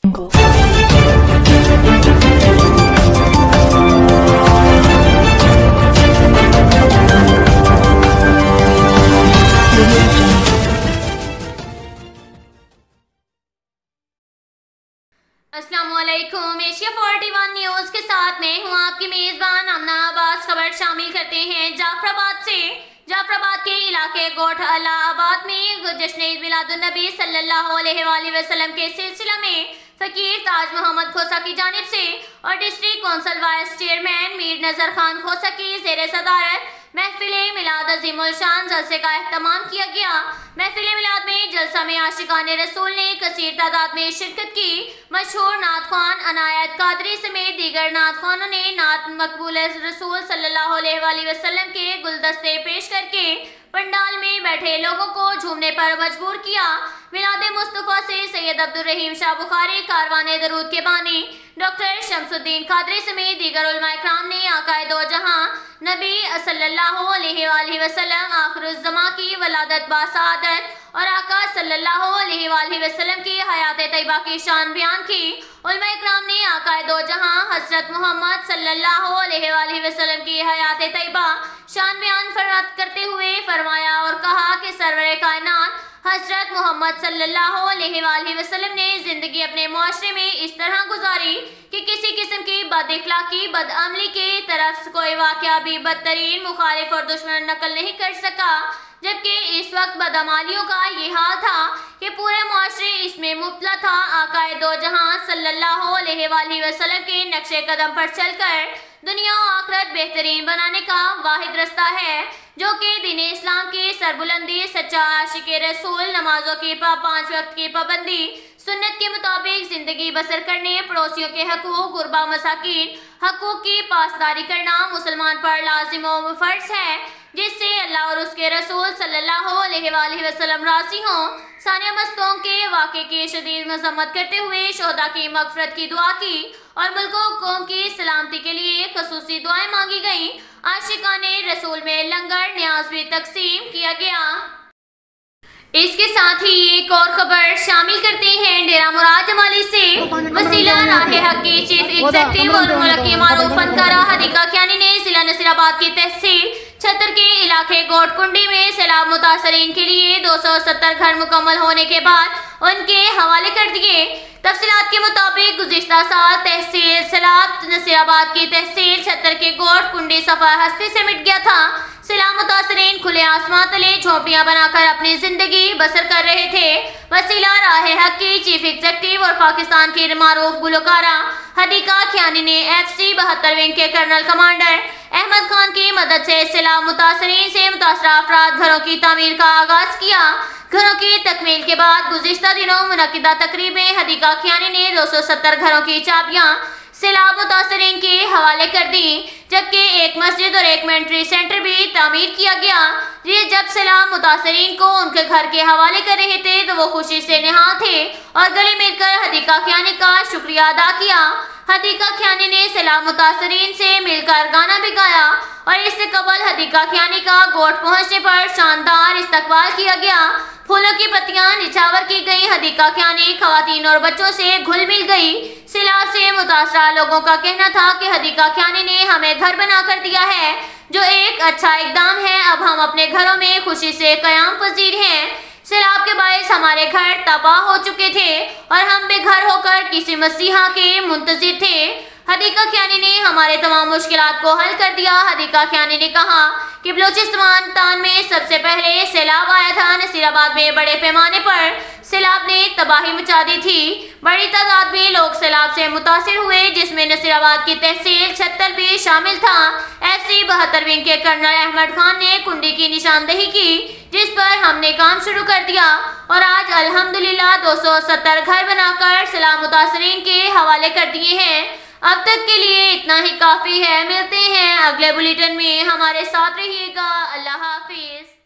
अस्सलामुअलैकुम। Asia 41 news के साथ मैं हूं आपकी मेजबान आमना अब्बास। खबर शामिल करते हैं जाफराबाद से। जाफराबाद के इलाके गोठ अल्लाहाबाद में जश्न ईद मिलादुन्नबी सल्लल्लाहु अलैहि वसल्लम के सिलसिला में फकीर ताज मोहम्मद खोसा की जानिब से और district council vice chairman Mir नजर खान खोसा की ज़ेरे सदारत महफिले मिलाद अजीमुल शान जलसे का एहतमाम किया गया। महफिले मिलाद में जलसा में आशिकाने रसूल ने कसीर तादाद में शिरकत की। मशहूर नात ख्वान अनायत कादरी समेत दीगर नात ख्वानों ने नात मकबूल रसूल सल्लल्लाहु अलैहि वसल्लम के गुलदस्ते पेश करके पंडाल में बैठे लोगों को झूमने पर मजबूर किया। मिलाद मुस्तफ़ा से सैयद अब्दुल रहीम शाह बुखारी कारवाने दरूद के बानी डॉक्टर शमसुद्दीन कादरी समेत दीगर उलमाए किराम ने आकाए दो जहां नबी सल्लल्लाहु अलैहि वसल्लम आखिरुज़्ज़मा की वलादत बासआदत और आका सल्लल्लाहु अलैहि वसल्लम की हयात तैयबा की शान बयान की। उलमाए किराम ने आकाए दो जहां हज़रत मोहम्मद सल्लल्लाहु अलैहि वसल्लम की हयात तैयबा शान बयान करते हुए फरमाया और कहा कि सरवरे कायनात हज़रत मोहम्मद सल्लल्लाहु अलैहि वसल्लम ने ज़िंदगी अपने मुआशरे में इस तरह गुजारी कि किसी किस्म की बद इखलाकी बदअमली की तरफ कोई वाक़या भी बदतरीन मुखालिफ और दुश्मन नकल नहीं कर सका। जबकि इस वक्त बदअमालियों का ये हाल था कि पूरे मुआशरे इसमें मुब्तला था। आकाए दो जहां सल्लल्लाहु अलैहि वसल्लम के नक्शे कदम पर चलकर दुनिया और आखिरत बेहतरीन बनाने का वाहिद रास्ता है, जो कि दीन इस्लाम की सरबुलंदी, सच्चा आशिक़े रसूल, नमाजों की 5 वक्त की पाबंदी, सुन्नत के मुताबिक जिंदगी बसर करने, पड़ोसियों के हकूक, गुरबा मसाकीन हकूक की पासदारी करना मुसलमान पर लाजिम व फर्ज है, जिससे अल्लाह और उसके रसूल सल्लल्लाहु अलैहि वसल्लम राज़ी हों। सानिया मस्तों के वाक़े की शदीद मज़म्मत करते हुए शोहदा की मग़फ़िरत की दुआ की और मुल्क व कौम की सलामती के लिए ख़ुसूसी दुआएं मांगी गईं। आशिकाने रसूल में लंगर न्याज भी तकसीम किया गया। इसके साथ ही एक और खबर शामिल करते हैं डेरा मुराद जमाली से। वसीला राहे हक की चीफ एग्जीक्यूटिव और मुल्क की मारूफ फनकारा हदीका ख्यानी ने जिला नसीराबाद की तहसील छतर के इलाके गोट कुंडी में सैलाब मुतासरीन के लिए 270 घर मुकम्मल होने के बाद उनके हवाले कर दिए। तफसीलात के मुताबिक गुज़िश्ता साल तहसील सैलाब नसीराबाद की तहसील छतर के गोट कुंडी सफा हस्ती से मिट गया था। सैलाब मुतासरीन खुले आसमां तले झोंपड़ियां बनाकर अपनी जिंदगी बसर कर रहे थे। वसीला राहे हक की चीफ एग्जीक्यूटिव और पाकिस्तान की मारूफ गुलकारा हदीका ख्यानी ने FC 72 विंग के कर्नल कमांडर अहमद खान की मदद से सैलाब मुतासरीन से मुतासरा अफराद घरों की तामीर का आगाज किया। घरों की तकमील के बाद गुज़िश्ता दिनों मुनक़िदा तकरीब में हदीका ख्यानी ने 270 घरों की चाबियां सैलाब मुतासरीन के हवाले कर दी, जबकि एक मस्जिद और एक मिलिट्री सेंटर भी तामीर किया गया। ये जब सैलाब मुतासरीन को उनके घर के हवाले कर रहे थे तो वो खुशी से निहाल थे और गले मिलकर हदीका ख्यानी का शुक्रिया अदा किया। हदीका ख्यानी ने सैलाब मुतासरीन से मिलकर गाना भी गाया और इससे कबल हदीका ख्यानी का गोट पहुंचने पर शानदार इस्तकबाल किया गया। फूलों की पत्तियां निछावर की गई। हदीका ख्यानी खवातीन और बच्चों से घुल मिल गई। सैलाब से मुतासरा लोगों का कहना था कि हदीका ख्यानी ने हमें घर बना कर दिया है, जो एक अच्छा इकदाम है। अब हम अपने घरों में खुशी से क़याम पजीर हैं। सैलाब के बायस हमारे घर तबाह हो चुके थे और हम बेघर होकर किसी मसीहा के मुंतज़िर थे। हदीका ख्यानी ने हमारे तमाम मुश्किलात को हल कर दिया। हदीका ख्यानी ने कहा कि बलूचिस्तान में सबसे पहले सैलाब आया था। नसीराबाद में बड़े पैमाने पर सैलाब ने तबाही मचा दी थी। बड़ी तादाद में लोग सैलाब से मुतासिर हुए, जिसमें नसीराबाद की तहसील छतर भी शामिल था। FC 72 विंग के कर्नल अहमद खान ने कुंडी की निशानदेही की, जिस पर हमने काम शुरू कर दिया और आज अल्हम्दुलिल्लाह 270 घर बनाकर सैलाब मुतासरीन के हवाले कर दिए हैं। अब तक के लिए इतना ही काफ़ी है। मिलते हैं अगले बुलेटिन में, हमारे साथ रहिएगा। अल्लाह हाफिज।